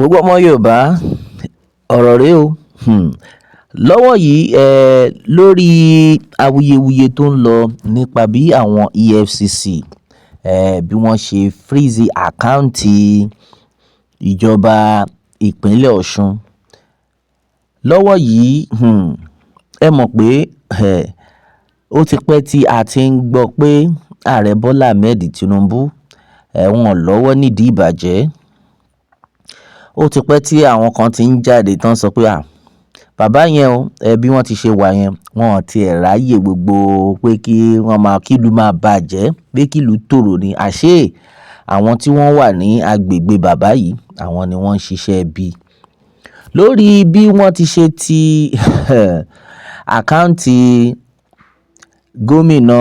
Gbogbo ọmọ Yorùbá ọ̀rọ̀ rèé o. Lọ́wọ́ yìí lórí awuyewuye tó ń lọ nípa bí àwọn EFCC bí wọ́n ṣe freeze àkáǹtì ìjọba ìpínlẹ̀ Ọ̀ṣun. Lọ́wọ́ yìí ẹ mọ̀ pé ó ti pẹ́ tí a ti ń gbọ́ pé Ààrẹ Bọ́lá Ahmed Tinubu wọn lọ́wọ́ nídìí ìbàjẹ́. Ó ti pẹ́ tí àwọn kan ti ń jáde tán sọ pé bàbá yẹn o bí wọ́n ti ṣe wà yẹn wọn ò tiẹ̀ ráyè gbogbo pé kí wọ́n máa kílùú máa bàjẹ́ pé kílùú tòrò ni. Àṣé àwọn tí wọ́n wà ní agbègbè bàbá yìí àwọn ni wọ́n ń ṣiṣẹ́ bí. Lórí bí wọ́n ti ṣe ti àkáǹtì gómìnà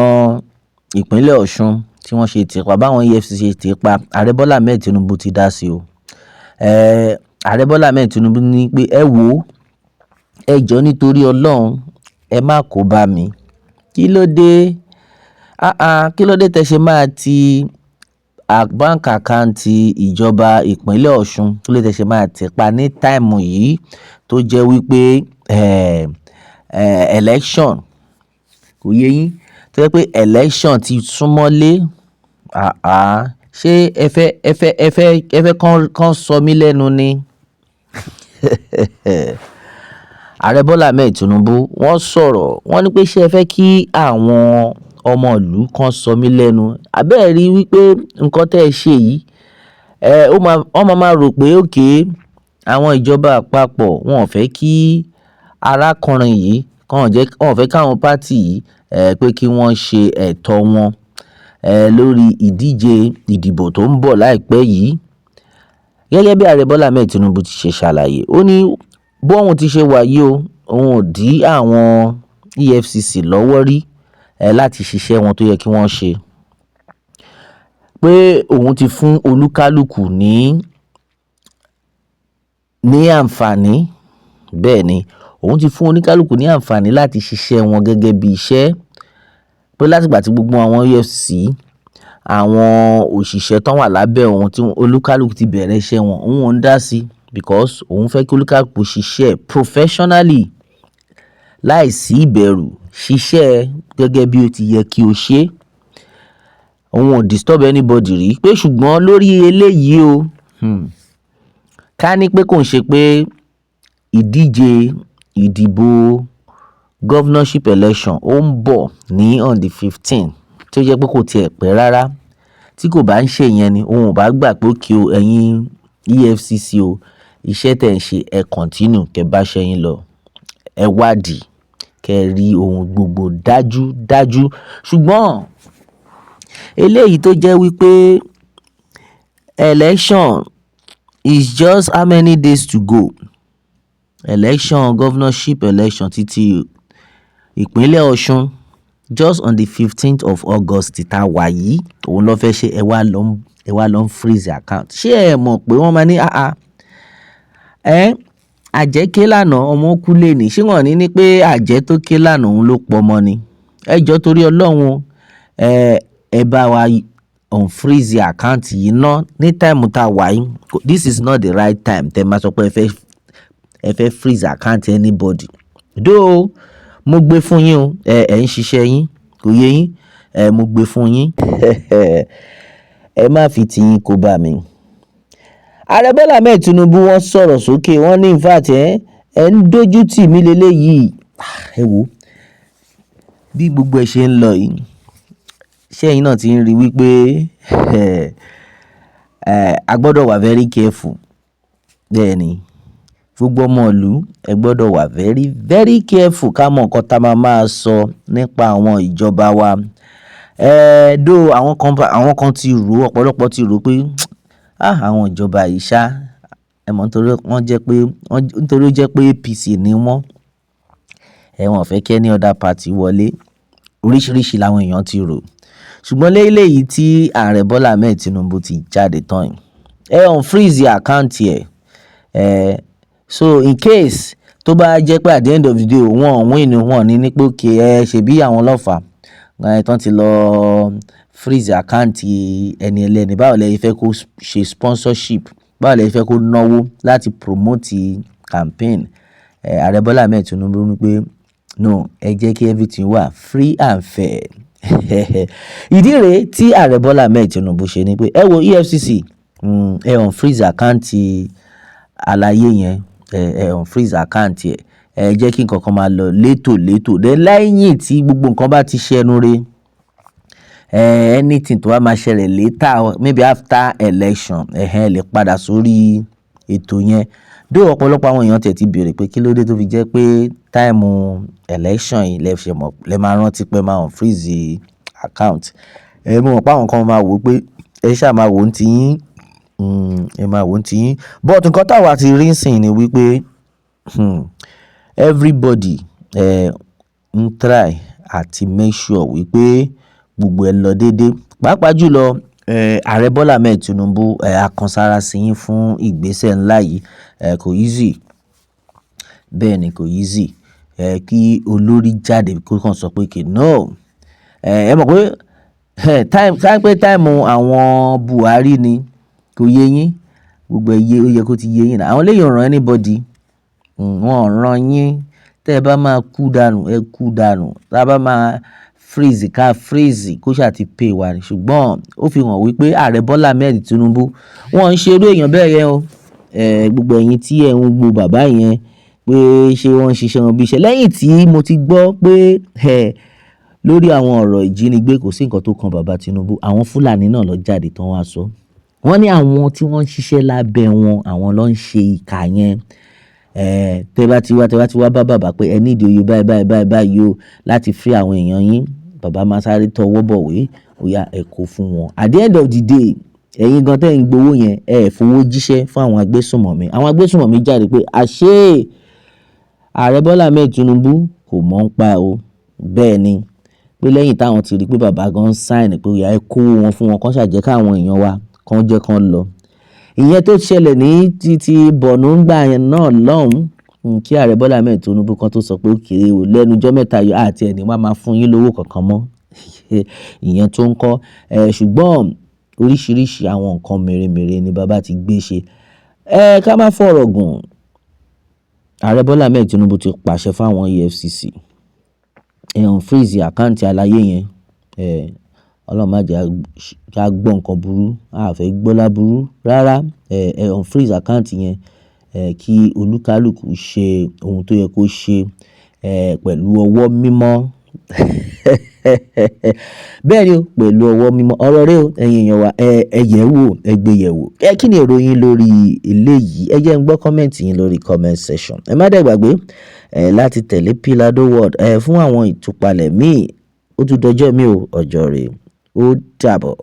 ìpínlẹ̀ Ọ̀ṣun tí wọ́n ṣe tì pa, báwọn EFCC ṣe tì pa, Ààrẹ Bọ́lá Ahmed Tinubu ti dá sí o. Ààrẹ Bọ́lá Ahmed Tinubu ní pé ẹ wò ó, ẹ jọ̀ọ́ nítorí Ọlọ́run ẹ má kó bá mi. Kí ló dé? Kí ló dé tẹ́ ṣe máa ti báǹkì àkáǹtì ìjọba ìpínlẹ̀ Ọ̀ṣun, kí ló dé tẹ́ ṣe máa tì pa ní táìmù yìí tó jẹ́ wípé election kò yé yín, tó jẹ́ pé election ti súnmọ́lé. Ṣé ẹ fẹ́ kán sọ mí lẹ́nu ni? Ààrẹ Bọ́lá Ahmed Tinubu wọ́n sọ̀rọ̀, wọ́n ní pé ṣé ẹ fẹ́ kí àwọn ọmọ ìlú kan sọ mí lẹ́nu? Àbẹ́ẹ̀ rí wípé nǹkan tẹ́ ẹ ṣe yìí wọ́n máa rò pé àwọn ìjọba àpapọ̀ wọn ò fẹ́ kí arákùnrin yìí wọn ò fẹ́ káwọn pátì yìí pé kí wọ́n ṣe ẹ̀tọ́ wọn lórí ìdíje ìdìbò tó ń bọ̀ láìpẹ́ yìí. Gẹ́gẹ́ bí Ààrẹ Bọ́lá Ahmed Tinubu ti ṣe ṣàlàyé, ó ní bóun ti ṣe wà yìí o, òun ò dí àwọn EFCC lọ́wọ́ rí láti ṣiṣẹ́ wọn tó yẹ kí wọ́n ṣe. Pé òun ti fún olúkálùkù ní àǹfààní, bẹ́ẹ̀ ni, òun ti fún oníkálùkù ní àǹfààní láti ṣiṣẹ́ wọn gẹ́gẹ́ bí iṣẹ́. Pé látìgbà tí gbogbo àwọn EFCC àwọn òṣìṣẹ́ tán wà lábẹ́ òun tí olúkálùkù ti bẹ̀rẹ̀ iṣẹ́ wọn, òun ò ń dá sí because òun fẹ́ kí olúkálùkù ṣiṣẹ́ professionally láìsí ìbẹ̀rù, ṣiṣẹ́ gẹ́gẹ́ bí ó ti yẹ kí o ṣe. Òun ò disturb anybody rí. Pé ṣùgbọ́n lórí eléyìí o, ká ní pé kò ń ṣe pé ìdíje ìdìbò governorship election ó ń bọ̀ ní on the 15th tí ó jẹ́ pé kò tiẹ̀ pẹ́ rárá. Tí kò bá ń ṣe yẹn ni òun ò bá gbà pé kí o ẹ̀yin EFCC o, iṣẹ́ tẹ̀ ń ṣe ẹ continue kẹ́ bá ṣẹ́yìn lọ. Ẹ wádìí kẹ́ rí ohun gbogbo dájú. Ṣùgbọ́n eléyìí tó jẹ́ wípé election is just how many days to go. Election governorship election títí ìpínlẹ̀ Ọ̀ṣun just on the 15th of August tá wà yìí òun ló fẹ́ ṣe. Ẹ wá lọ ń freeze account. Ṣé ẹ mọ̀ pé wọ́n máa ní àjẹ́ ké lánàá ọmọ kú lèní? Ṣé wọ́n ní pé àjẹ́ tó ké lánàá òun ló pọmọ ni? Ẹ jọ̀ọ́ torí Ọlọ́run ẹ bá wa unfreeze account yìí ná ní time tá wà yìí. This is not the right time tẹ́ máa sọ pé ẹ fẹ́ freeze account anybody. Though mo gbé fún yín o, ẹ ń ṣiṣẹ́ yín kò yé yín, mo gbé fún yín. Ẹ má fi tiyín kó bá mi. Ààrẹ Bọ́lá Ahmed Tinubu wọ́n sọ̀rọ̀ sókè, wọ́n ní in fact ẹ ń dójú tì mí leléyìí. Ẹ wò bí gbogbo ẹ ṣe ń lọ yìí, ṣé ẹ̀yin náà ti ń rí wípé a gbọ́dọ̀ wà very careful. Bẹ́ẹ̀ ni, gbogbo ọmọ ìlú ẹ gbọ́dọ̀ wà very careful ká mọ̀ nǹkan tá máa sọ nípa àwọn ìjọba wa. Though àwọn kan ti rò, ọ̀pọ̀lọpọ̀ ti rò pé àwọn ìjọba yìí ṣá ẹ mọ̀ nítorí ó jẹ́ pé APC ni wọ́n wọn fẹ́ kí any other party wọlé. Oríṣiríṣi làwọn èèyàn ti rò. Ṣùgbọ́n léyìí tí Ààrẹ Bọ́lá Ahmed Tinubu ti jáde tán yìí, ẹ unfreeze account ẹ. So in case tó bá jẹ́ pé at the end of the day wọ́n win wọ́n ní pé ẹ ṣe bí àwọn ọlọ́fà tán ti lọ freeze account ẹni ẹlẹ́ni, báwo lẹ fẹ́ kó ṣe sponsorship báwo lẹ fẹ́ kó náwó láti promote campaign. Ààrẹ Bọ́lá Ahmed Tinubu ní pé no, ẹ jẹ́ kí everything wà free and fair. Ìdí rèé tí ààrẹ Bọ́lá Ahmed Tinubu ṣe ni pé ẹ wo EFCC, ẹ unfreeze àkáǹtì àlàyé yẹn, ẹ unfreeze àkáǹtì ẹ jẹ́ kí nǹkan kan máa lọ létòlétò. Then lẹ́yìn tí gbogbo nǹkan bá ti ṣẹnu re, anything tó wá máa ṣẹlẹ̀ later, maybe after election, ẹ lè padà sórí ètò yẹn. Dó ọ̀pọ̀lọpọ̀ àwọn èèyàn tẹ̀ ti béèrè pé kí ló dé tó fi jẹ́ pé táìmù election yìí lẹ máa rántí pé máa unfreeze account. Mo mọ̀ pé àwọn kan máa wò pé ẹ ṣáà máa wò ó ti yín, ẹ máa wò ó ti yín. But nǹkan táwa ti rí sìn ni wípé everybody ń try àti make sure wípé gbogbo ẹ lọ déédéé. Pàápàá jùlọ ààrẹ Bọ́lá Ahmed Tinubu, àkànṣára sí yín fún ìgbésẹ̀ ńlá yìí. Kò easy, bẹ́ẹ̀ ni kò easy kí olórí jáde kó kàn sọ pé kì no. Ẹ mọ̀ pé táìmù àwọn Buhari ni, kò yé yín, gbogbo ó yẹ kó ti yé yín náà. Àwọn eléyìí ò ràn anybody, wọn ò ràn yín. Tẹ́ ẹ bá máa kú dànù, ẹ kú dànù. Tá bá máa freeze ká freeze kó ṣáà ti pay wa ni. Ṣùgbọ́n ó fi hàn wípé ààrẹ Bọ́lá Ahmed Tinubu wọ́n ń ṣe irú èèyàn bẹ́ẹ̀ yẹn o. Gbogbo ẹ̀yin tí ẹ̀ ń wo bàbá yẹn pé ṣé wọ́n ń ṣiṣẹ́ wọn bí iṣẹ́. Lẹ́yìn tí mo ti gbọ́ pé lórí àwọn ọ̀rọ̀ ìjínigbé kò sí nǹkan tó kan bàbá Tinubu, àwọn Fúlàní náà lọ jáde tán wá sọ. Wọ́n ní àwọn tí wọ́n ń ṣiṣẹ́ lábẹ́ wọn, àwọn ló ń ṣe ìkà yẹn. Tẹ́ bá ti wá bá bàbá pé ẹ need oye báyìí o láti free àwọn èèyàn yín, bàbá máa sáré tọwọ́ bọ̀wé, ó yá ẹ kó fún wọn. At the end of the day, ẹ̀yin gan tẹ́ ń gbowó yẹn, fowó jíṣẹ́ fún àwọn agbésùnmọ̀mí. Àwọn agbésùnmọ̀mí jáde pé àṣé ààrẹ Bọ́lá Ahmed Tinubu kò mọ̀ ń pa o. Bẹ́ẹ̀ ni pé lẹ́yìn táwọn ti rí pé bàbá gan sign pé ó yá ẹ kó wọn fún wọn, kán ṣàjẹ́ káwọn èèyàn wa kán jẹ́ kán lọ. Ìyẹn tó ṣẹlẹ̀ ní títí Borno ńgbà yẹn náà lọ́hùn, kí ààrẹ Bọ́lá Ahmed Tinubu kan tó sọ pé ó kéré o lẹ́nu ọjọ́ mẹ́ta yìí àti ẹni wá máa fún yín lówó kankan mọ́. Ìyẹn tó ń kọ́. Ṣùgbọ́n oríṣiríṣi àwọn nǹkan mèremère ni bàbá ti gbé ṣe. Ká má fọ̀rọ̀ gùn, ààrẹ Bọ́lá Ahmed Tinubu ti pàṣẹ fáwọn EFCC unfreeze àkáǹtì àlàyé yẹn. Ọlọ́run má jẹ́ ká gbọ́ nǹkan burú, a fẹ́ gbọ́ láburú rárá. Unfreeze àkáǹtì yẹn kí olúkálùkù ṣe ohun tó yẹ kó ṣe pẹ̀lú ọwọ́ mímọ́. Bẹ́ẹ̀ ni o, pẹ̀lú ọwọ́ mímọ́. Ọ̀rọ̀ rẹ o, ẹ̀yin èèyàn wa, ẹ yẹ̀ wò, ẹ gbé yẹ̀ wò. Kí ni èrò yín lórí eléyìí? Ẹ jẹ́ n gbọ́ comment yín lórí comment section. Ẹ má dẹ̀ gbàgbé láti tẹ̀lé Pilado World fún àwọn ìtúpalẹ̀ míì. Ó tún dọjọ́ mi o, ọjọ́ rẹ̀ ó dàbọ̀.